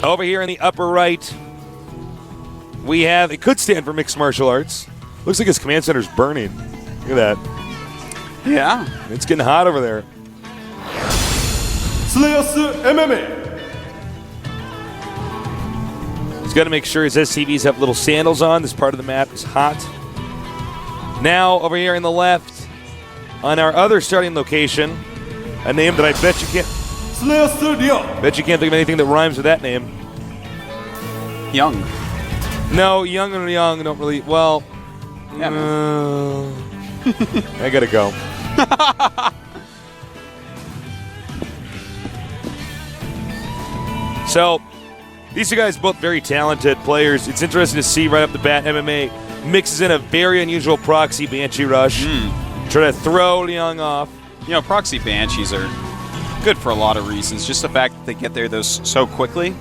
Over here in the upper right, we have, it could stand for mixed martial arts. Looks like his command center's burning. Look at that. Yeah. It's getting hot over there. MMA. He's got to make sure his SCVs have little sandals on. This part of the map is hot. Now, over here in the left, on our other starting location, a name that I bet you can't think of anything that rhymes with that name. Young. No, Young and Young don't really, well, Yeah, I gotta go. So, these two guys both very talented players. It's interesting to see right up the bat, MMA mixes in a very unusual proxy Banshee rush. Try to throw Ryung off. You know, proxy Banshees are good for a lot of reasons. Just the fact that they get there so quickly.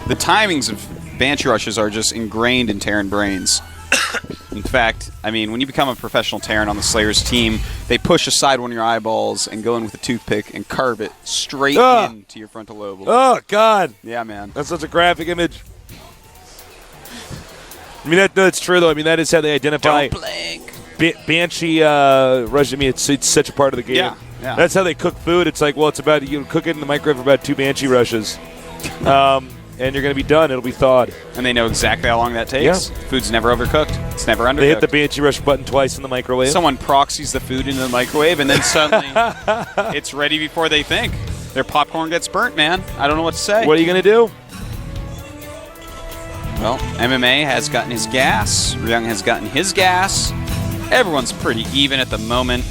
The timings of Banshee rushes are just ingrained in Terran brains. In fact, I mean, when you become a professional Terran on the Slayer's team, they push aside one of your eyeballs and go in with a toothpick and carve it straight into your frontal lobe. Oh, God. Yeah, man. That's such a graphic image. I mean, that's true, though. I mean, that is how they identify. Don't blink. Banshee rush. I mean, it's such a part of the game. Yeah. That's how they cook food. It's like, well, it's about, you cook it in the microwave for about 2 Banshee rushes. And you're going to be done. It'll be thawed. And they know exactly how long that takes. Yeah. Food's never overcooked. It's never undercooked. They hit the Banshee rush button twice in the microwave. Someone proxies the food into the microwave, and then suddenly it's ready before they think. Their popcorn gets burnt, man. I don't know what to say. What are you going to do? Well, MMA has gotten his gas. Ryung has gotten his gas. Everyone's pretty even at the moment.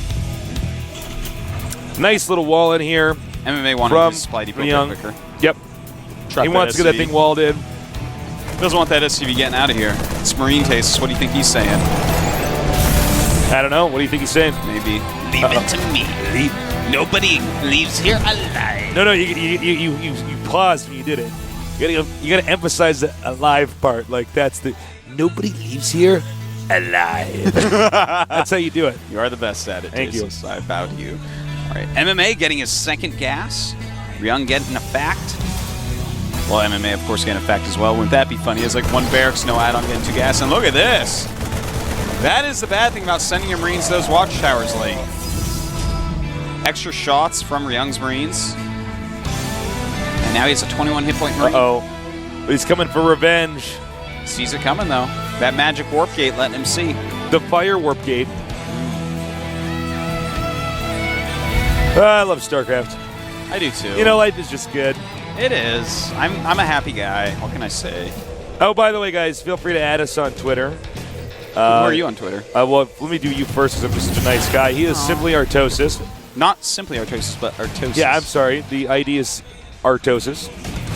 Nice little wall in here. MMA wanted his Spidey Ryung. quicker. Yep. Truck He wants to get that thing walled in. Doesn't want that SCV getting out of here. It's Marine tastes. What do you think he's saying? I don't know. What do you think he's saying? Maybe. Leave it to me. Nobody leaves here alive. No, you paused when you did it. You gotta emphasize the alive part. Like, that's the nobody leaves here alive. That's how you do it. You are the best at it, Thank Jesus. I bow to you. All right. MMA getting his second gas. Ryung getting a fact. Well, MMA, of course, getting a fact as well. Wouldn't that be funny? It's like 1 barracks, no add-on, getting 2 gas. And look at this. That is the bad thing about sending your Marines to those watchtowers late. Extra shots from Ryung's Marines. And now he has a 21 hit point Marine. Uh-oh. He's coming for revenge. Sees it coming, though. That magic warp gate letting him see. The fire warp gate. I love StarCraft. I do, too. You know, life is just good. It is. I'm a happy guy. What can I say? Oh, by the way, guys, feel free to add us on Twitter. Who are you on Twitter? Well, let me do you first because I'm just such a nice guy. He is Simply Artosis. Not Simply Artosis, but Artosis. Yeah, I'm sorry. The ID is Artosis.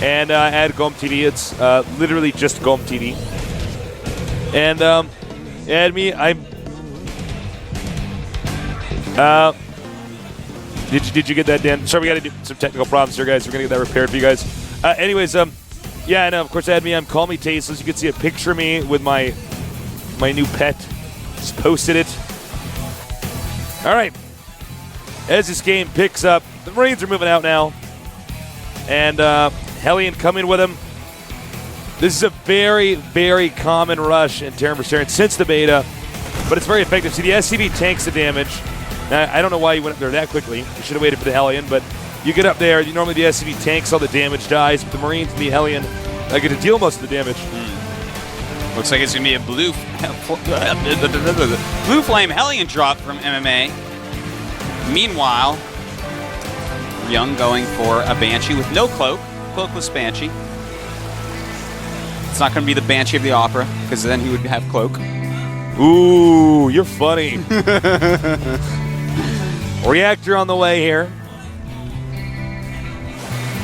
And add GomTV. It's literally just GomTV. And add me. Did you get that, Dan? Sorry, we got to do some technical problems here, guys. We're going to get that repaired for you guys. Anyways, yeah, and of course, add me. I'm Call Me Tasteless. You can see a picture of me with my new pet. Just posted it. All right. As this game picks up, the Marines are moving out now. And Hellion coming with him. This is a very, very common rush in Terran vs. Terran since the beta, but it's very effective. See, the SCV tanks the damage. Now, I don't know why you went up there that quickly. You should have waited for the Hellion, but you get up there. Normally the SCV tanks all the damage, dies, but the Marines and the Hellion get to deal most of the damage. Looks like it's going to be a blue flame Hellion drop from MMA. Meanwhile, Ryung going for a Banshee with no cloak. Cloakless Banshee. It's not going to be the Banshee of the Opera, because then he would have cloak. Ooh, you're funny. Reactor on the way here.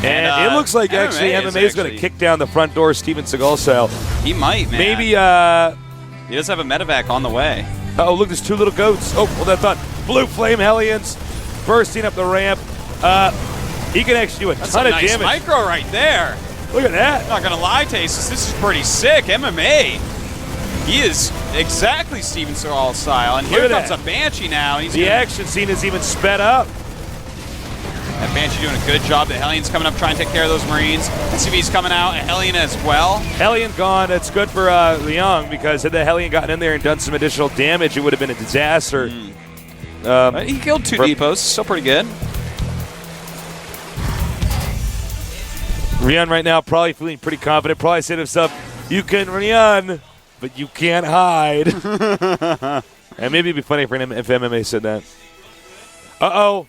And it looks like MMA is going to kick down the front door Steven Seagal style. He might, man. Maybe, he does have a medevac on the way. Oh, look, there's 2 little goats. Oh, well, that's not blue flame Hellions bursting up the ramp. He can actually do a ton of damage. Micro right there. Look at that. I'm not going to lie, Tasteless. This is pretty sick. MMA. He is exactly Steven Seagal style. And here comes a Banshee now. And the action scene is even sped up. That Banshee doing a good job. The Hellion's coming up trying to take care of those Marines. SCV's coming out. A Hellion as well. Hellion gone. That's good for Ryung, because had the Hellion gotten in there and done some additional damage, it would have been a disaster. He killed 2 depots. Still pretty good. Ryung right now probably feeling pretty confident. Probably said to himself, "You can run, but you can't hide." And maybe it'd be funny for him if MMA said that. Uh-oh.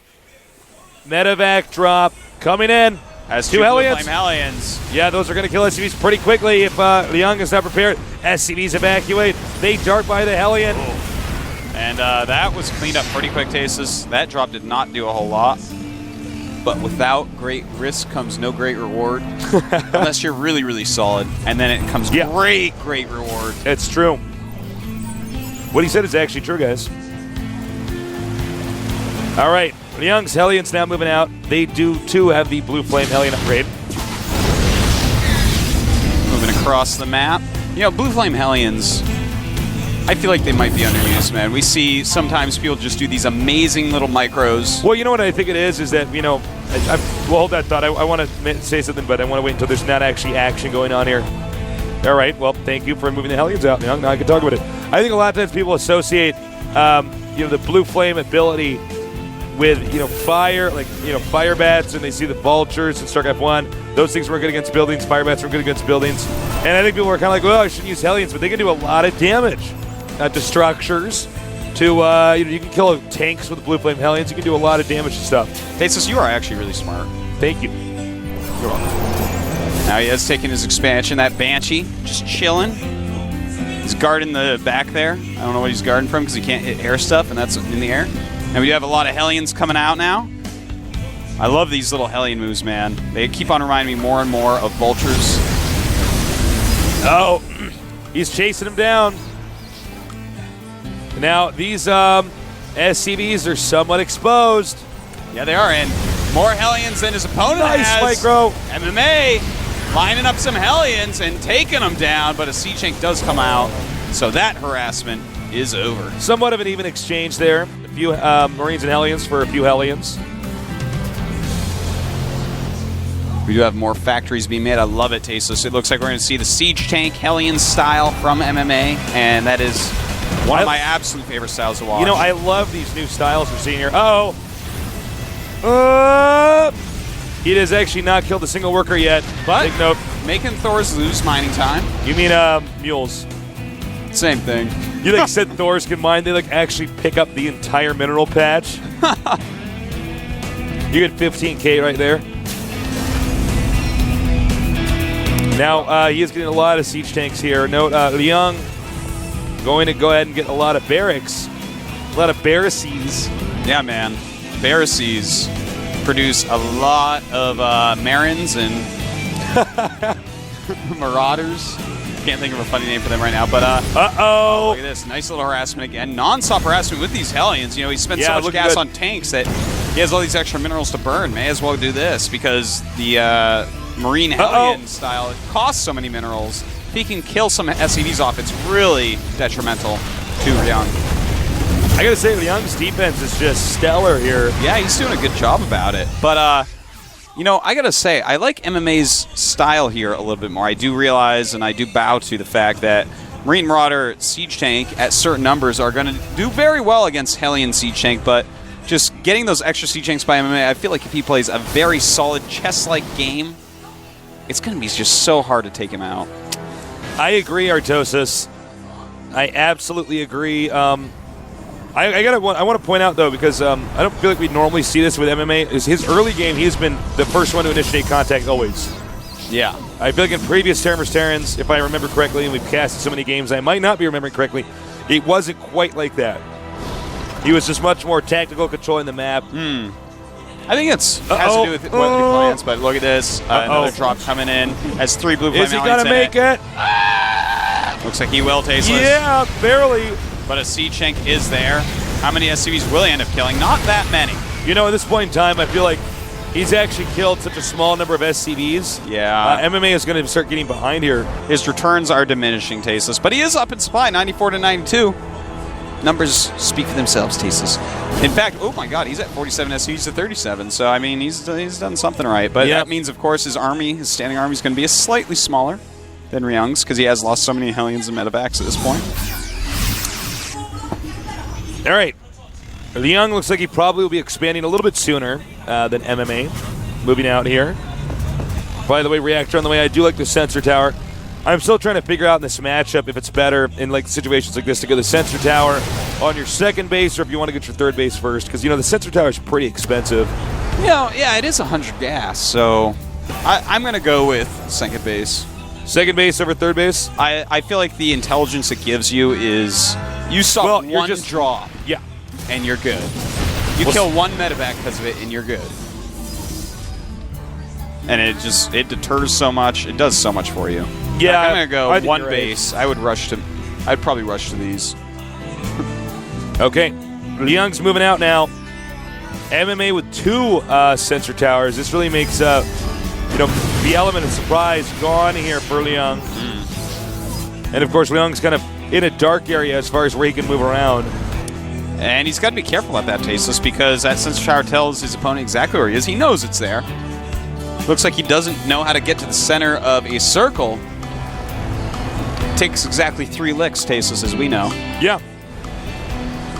Medevac drop coming in. Has 2 Hellions. Flame Hellions. Yeah, those are going to kill SCVs pretty quickly if Ryung is not prepared. SCVs evacuate. They dart by the Hellion. And that was cleaned up pretty quick, Tasis. That drop did not do a whole lot. But without great risk comes no great reward. Unless you're really, really solid. And then it comes great reward. It's true. What he said is actually true, guys. All right. Ryung's Hellion's now moving out. They do, too, have the Blue Flame Hellion upgrade. Moving across the map. You know, Blue Flame Hellions, I feel like they might be underused, man. We see sometimes people just do these amazing little micros. Well, you know what I think it is that, you know, well, hold that thought. I want to say something, but I want to wait until there's not actually action going on here. All right, well, thank you for moving the Hellions out. Now I can talk about it. I think a lot of times people associate, you know, the Blue Flame ability with, you know, fire, like, you know, fire bats, and they see the vultures in StarCraft 1. Those things were good against buildings. Fire bats were good against buildings. And I think people were kind of like, well, I shouldn't use Hellions, but they can do a lot of damage to structures. To you know, you can kill tanks with the Blue Flame Hellions. You can do a lot of damage to stuff. Tasis, you are actually really smart. Thank you. You're welcome. Now he has taken his expansion. That Banshee just chilling. He's guarding the back there. I don't know what he's guarding from because he can't hit air stuff, and that's in the air. And we do have a lot of Hellions coming out now. I love these little Hellion moves, man. They keep on reminding me more and more of vultures. Oh, he's chasing him down. Now, these SCVs are somewhat exposed. Yeah, they are, and more Hellions than his opponent Nice, has. Micro. MMA lining up some Hellions and taking them down, but a Siege Tank does come out, so that harassment is over. Somewhat of an even exchange there. A few Marines and Hellions for a few Hellions. We do have more factories being made. I love it, Tasteless. It looks like we're going to see the Siege Tank Hellion style from MMA, and that is one of my absolute favorite styles to watch. You know, I love these new styles we're seeing here. Uh-oh. He has actually not killed a single worker yet. But take note. Making Thors lose mining time. You mean mules? Same thing. You like said Thors can mine? They like actually pick up the entire mineral patch. You get 15K right there. Now he is getting a lot of siege tanks here. Note Ryung going to go ahead and get a lot of barracks, a lot of barracies. Yeah, man. Barracies produce a lot of Marins and Marauders. Can't think of a funny name for them right now, but uh-oh. Look at this. Nice little harassment again. Non-stop harassment with these Hellions. You know, he spends so much gas on tanks that he has all these extra minerals to burn. May as well do this because the Marine Hellion style costs so many minerals. If he can kill some SCVs off, it's really detrimental to Ryung. I gotta say, Ryung's defense is just stellar here. Yeah, he's doing a good job about it. But, you know, I gotta say, I like MMA's style here a little bit more. I do realize and I do bow to the fact that Marine Marauder Siege Tank at certain numbers are going to do very well against Hellion Siege Tank, but just getting those extra Siege Tanks by MMA, I feel like if he plays a very solid chess-like game, it's going to be just so hard to take him out. I agree, Artosis. I absolutely agree. I want to point out, though, because I don't feel like we normally see this with MMA. Is his early game, he's been the first one to initiate contact always. Yeah. I feel like in previous Terrans, if I remember correctly, and we've casted so many games, I might not be remembering correctly, it wasn't quite like that. He was just much more tactical, controlling the map. I think it's has to do with what he plans, but look at this. Another drop coming in. Has 3 blue flame. Is he going to make it? Looks like he will, Tasteless. Yeah, barely. But a Siege Tank is there. How many SCVs will he end up killing? Not that many. You know, at this point in time, I feel like he's actually killed such a small number of SCVs. Yeah. MMA is going to start getting behind here. His returns are diminishing, Tasteless, but he is up in supply, 94 to 92. numbers speak for themselves, Tasteless. In fact, oh my God, he's at 47 SU, he's at 37. So, I mean, he's done something right. But that means, of course, his army, his standing army, is going to be slightly smaller than Ryung's because he has lost so many Hellions and medevacs at this point. All right. Ryung looks like he probably will be expanding a little bit sooner than MMA. Moving out here. By the way, Reactor on the way. I do like the sensor tower. I'm still trying to figure out in this matchup if it's better in like situations like this to go the sensor tower on your second base or if you want to get your third base first because, you know, the sensor tower is pretty expensive. You know, yeah, it is 100 gas, so I'm going to go with second base. Second base over third base? I feel like the intelligence it gives you is you saw one drop. Yeah. And you're good. You kill one medevac because of it, and you're good. And it deters so much. It does so much for you. Yeah, I'm gonna go one base. Right. I'd probably rush to these. Okay, Ryung's moving out now. MMA with 2 sensor towers. This really makes the element of surprise gone here for Ryung. And of course, Ryung's kind of in a dark area as far as where he can move around. And he's got to be careful at that, Tasteless, because that sensor tower tells his opponent exactly where he is. He knows it's there. Looks like he doesn't know how to get to the center of a circle. Takes exactly 3 licks, Tasteless, as we know. Yeah.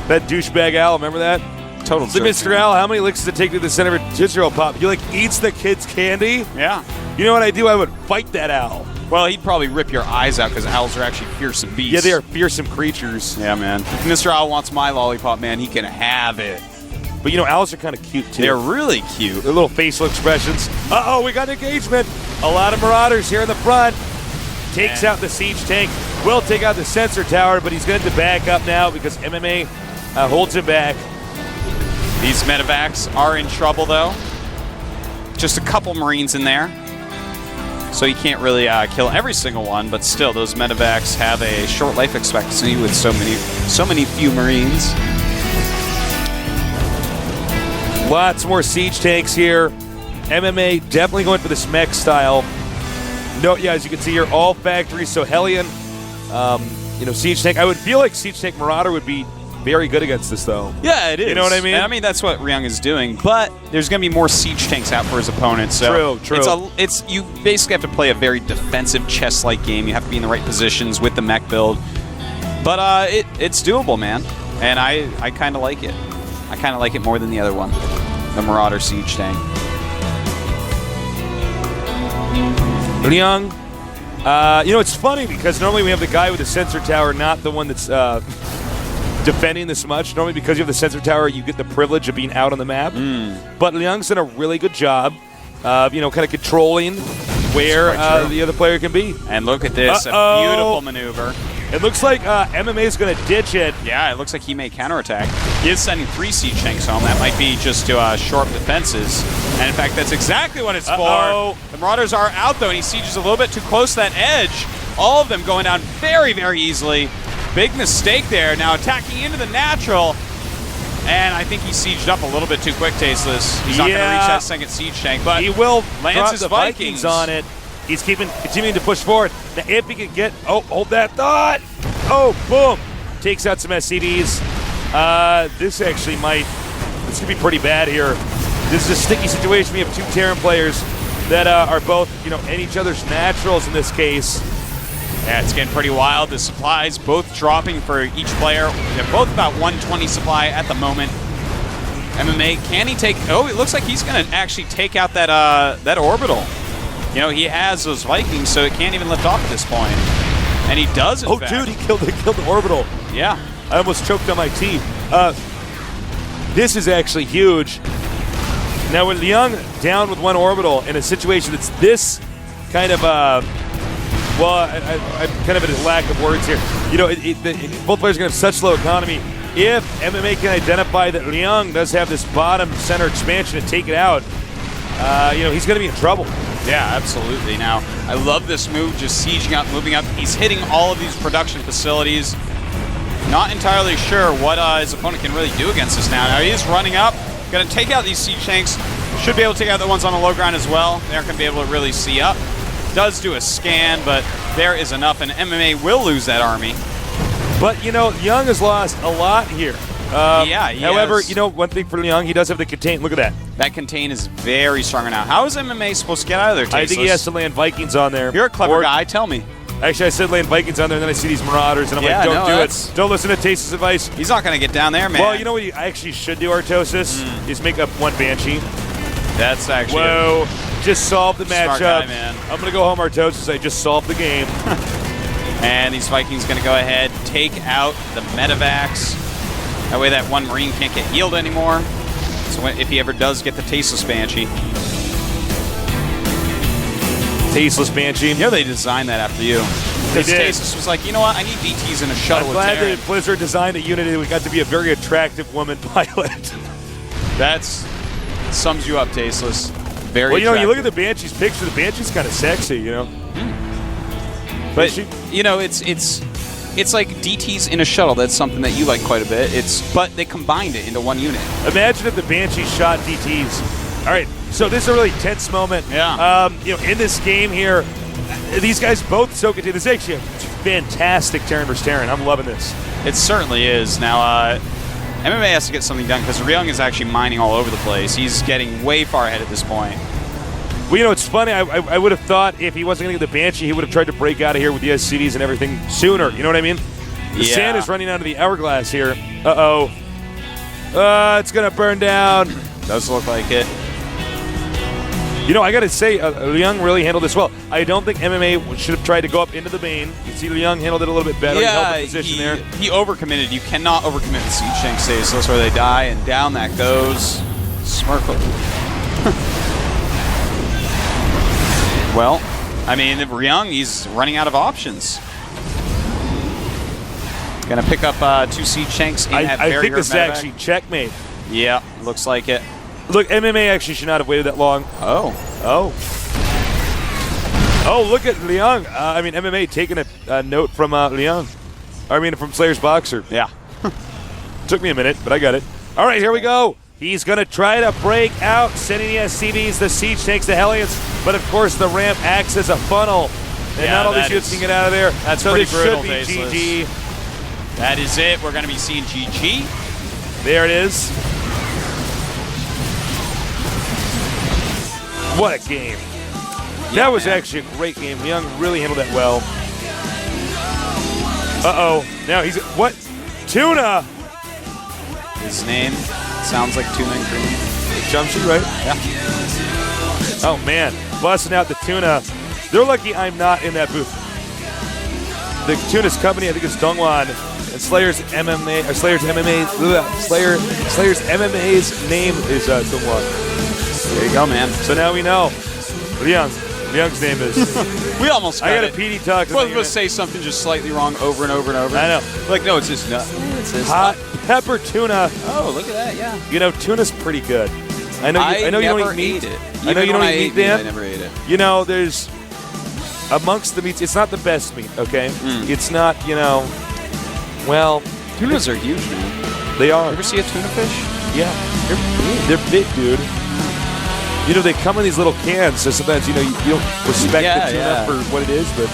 That douchebag Al, remember that? Total jerk. Mr. Al, how many licks does it take to the center of a Tootsie Roll Pop? He, like, eats the kid's candy? Yeah. You know what I do? I would fight that Al. Well, he'd probably rip your eyes out because owls are actually fearsome beasts. Yeah, they are fearsome creatures. Yeah, man. If Mr. Owl wants my lollipop, man, he can have it. But, you know, owls are kind of cute, too. They're really cute. Their little facial expressions. Uh-oh, we got engagement. A lot of Marauders here in the front. Takes out the siege tank. Will take out the sensor tower, but he's going to back up now because MMA holds him back. These medevacs are in trouble, though. Just a couple Marines in there. So you can't really kill every single one, but still, those medevacs have a short life expectancy with so many few Marines. Lots more siege tanks here. MMA definitely going for this mech style. No, yeah, as you can see here, all factories. So Hellion, siege tank. I would feel like siege tank Marauder would be very good against this, though. Yeah, it is. You know what I mean? I mean, that's what Ryung is doing, but there's going to be more siege tanks out for his opponent. So true. You basically have to play a very defensive chess-like game. You have to be in the right positions with the mech build. But it's doable, man. And I kind of like it. I kind of like it more than the other one, the Marauder siege tank. Ryung, it's funny because normally we have the guy with the sensor tower, not the one that's defending this much. Normally because you have the sensor tower, you get the privilege of being out on the map. But Ryung's done a really good job of, kind of controlling where the other player can be. And look at this, a beautiful maneuver. It looks like MMA is going to ditch it. Yeah, it looks like he may counterattack. He is sending 3 siege tanks home. That might be just to shore up defenses. And in fact, that's exactly what it's for. The Marauders are out, though, and he sieges a little bit too close to that edge. All of them going down very, very easily. Big mistake there. Now attacking into the natural. And I think he sieged up a little bit too quick, Tasteless. He's not going to reach that second siege tank, but he will lands his his Vikings on it. He's continuing to push forward. Now, if he can get... Oh, hold that thought. Oh, boom. Takes out some SCDs. This actually might... This could be pretty bad here. This is a sticky situation. We have 2 Terran players that are both, in each other's naturals in this case. Yeah, it's getting pretty wild. The supplies both dropping for each player. They're both about 120 supply at the moment. MMA, can he take... Oh, it looks like he's going to actually take out that orbital. He has those Vikings, so it can't even lift off at this point. And he does, in fact. Dude, he killed the orbital. Yeah. I almost choked on my teeth. This is actually huge. Now, with Ryung down with 1 orbital in a situation that's this kind of... I'm kind of at a lack of words here. Both players are going to have such low economy. If MMA can identify that Ryung does have this bottom center expansion and take it out, he's going to be in trouble. Yeah, absolutely. Now, I love this move, just sieging up, moving up. He's hitting all of these production facilities. Not entirely sure what his opponent can really do against this now. Now, he is running up, going to take out these siege tanks. Should be able to take out the ones on the low ground as well. They aren't going to be able to really see up. Does do a scan, but there is enough, and MMA will lose that army. But, you know, Ryung has lost a lot here. Yeah, he However, has. you know, one thing for Ryung, he does have the contain. Look at that. That contain is very strong now. How is MMA supposed to get out of there, Tasteless? I think he has to land Vikings on there. You're a clever guy. Tell me. Actually, I said land Vikings on there, and then I see these Marauders, and I'm like, don't do it. Don't listen to Tasteless advice. He's not going to get down there, man. Well, you know what you actually should do, Artosis? Is make up one Banshee. That's actually just solved the Smart matchup. guy, man. I'm going to go home, Artosis. I just solved the game. And these Vikings going to go ahead, take out the Medivacs. That way that one Marine can't get healed anymore. So if he ever does get the Tasteless Banshee. Tasteless Banshee. You know they designed that after you. Because Tasteless was like, you know what, I need DTs in a shuttle. I'm glad that Blizzard designed a unit that we got to be a very attractive woman pilot. That's sums you up, Tasteless. Very well, you know, attractive. you look at the Banshee's picture, the Banshee's kind of sexy, you know. But, you know, it's like DTs in a shuttle. That's something that you like quite a bit. But they combined it into one unit. Imagine if the Banshee shot DTs. All right, so this is a really tense moment. Yeah. You know, in this game here, these guys both so good. This is actually a fantastic Terran versus Terran. I'm loving this. It certainly is. Now, MMA has to get something done because Ryung is actually mining all over the place. He's getting way far ahead at this point. Well, you know, it's funny. I would have thought if he wasn't going to get the Banshee, he would have tried to break out of here with the SCVs and everything sooner. You know what I mean? The sand is running out of the hourglass here. Uh-oh. It's going to burn down. Does look like it. You know, I got to say, Ryung really handled this well. I don't think MMA should have tried to go up into the Bane. You see Ryung handled it a little bit better. Yeah, he held the position there. He overcommitted. You cannot overcommit the Siege Tank stage, so that's where they die, and down that goes. Smirkle. Well, I mean, Ryung, he's running out of options. Gonna pick up 2 Siege Tanks in that very I think this is medevac. actually checkmate. Yeah, looks like it. Look, MMA actually should not have waited that long. Oh, look at Ryung. I mean, MMA taking a note from Ryung. I mean, from Slayer's Boxer. yeah. Took me a minute, but I got it. All right, here we go. He's going to try to break out, sending the SCVs, the Siege Tanks, the Hellions. But, of course, the ramp acts as a funnel. And not all these units can get out of there. That's so pretty this brutal, should be Tasteless. GG. That is it. We're going to be seeing GG. There it is. What a game. That was actually a great game. Ryung really handled that well. Uh-oh. Now he's... What? Tuna! His name sounds like Tuna and Green. Jumshi, right? Yeah. Oh, man. Busting out the Tuna. They're lucky I'm not in that booth. The Tuna's company, I think it's Dongwon, and Slayer's MMA, or Slayer's MMA, Slayer's MMA's name is Dongwon. There you go, man. So now we know. Ryung's name is. We almost got I got it. a PD talk. We're supposed to say something just slightly wrong over and over and over. I know. Like, no, it's just not. It's this. Hot pepper tuna. Oh, look at that, yeah. You know, tuna's pretty good. I know you don't eat meat. I know you don't eat meat, Dan. I never ate it. You know, there's amongst the meats, it's not the best meat, okay? It's not, you know, well. Tunas are huge, man. They are. You ever see a tuna fish? Yeah. They're big, dude. You know, they come in these little cans, so sometimes, you know, you don't respect the tuna for what it is, but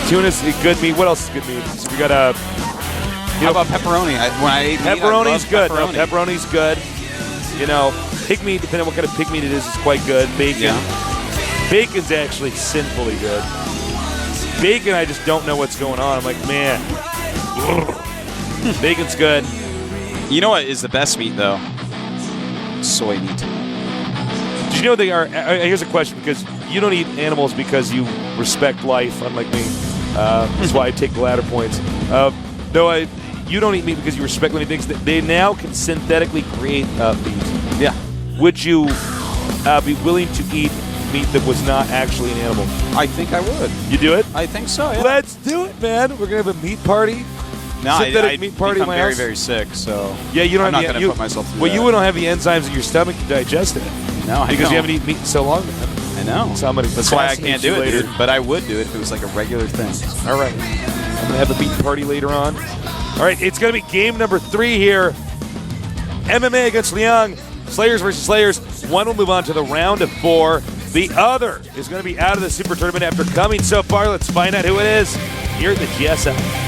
tuna's good meat. What else is good meat? So we got How about pepperoni? When I ate meat, pepperoni's good. Pepperoni. No, pepperoni's good. You know, pig meat, depending on what kind of pig meat it is quite good. Bacon. Yeah. Bacon's actually sinfully good. Bacon, I just don't know what's going on. I'm like, man. Bacon's good. You know what is the best meat, though? Soy meat. Did you know they are? Here's a question, because you don't eat animals because you respect life, unlike me. That's why I take the latter points. You don't eat meat because you respect living things. They now can synthetically create meat. Yeah. Would you be willing to eat meat that was not actually an animal? I think I would. You do it? I think so, yeah. Let's do it, man. We're going to have a meat party. No, synthetic meat party in my very, house. very sick, so Yeah, you don't I'm have not going to put myself through Well, that. you don't have the enzymes in your stomach to digest it. No, I Because don't. you haven't eaten meat in so long. I know. So I'm gonna That's why I can't fascinate you do it, later. dude. But I would do it if it was like a regular thing. All right. I'm going to have a meat party later on. All right, it's going to be game number 3 here. MMA against Ryung. Slayers versus Slayers. One will move on to the round of 4. The other is going to be out of the Super Tournament after coming so far. Let's find out who it is. here at the GSL.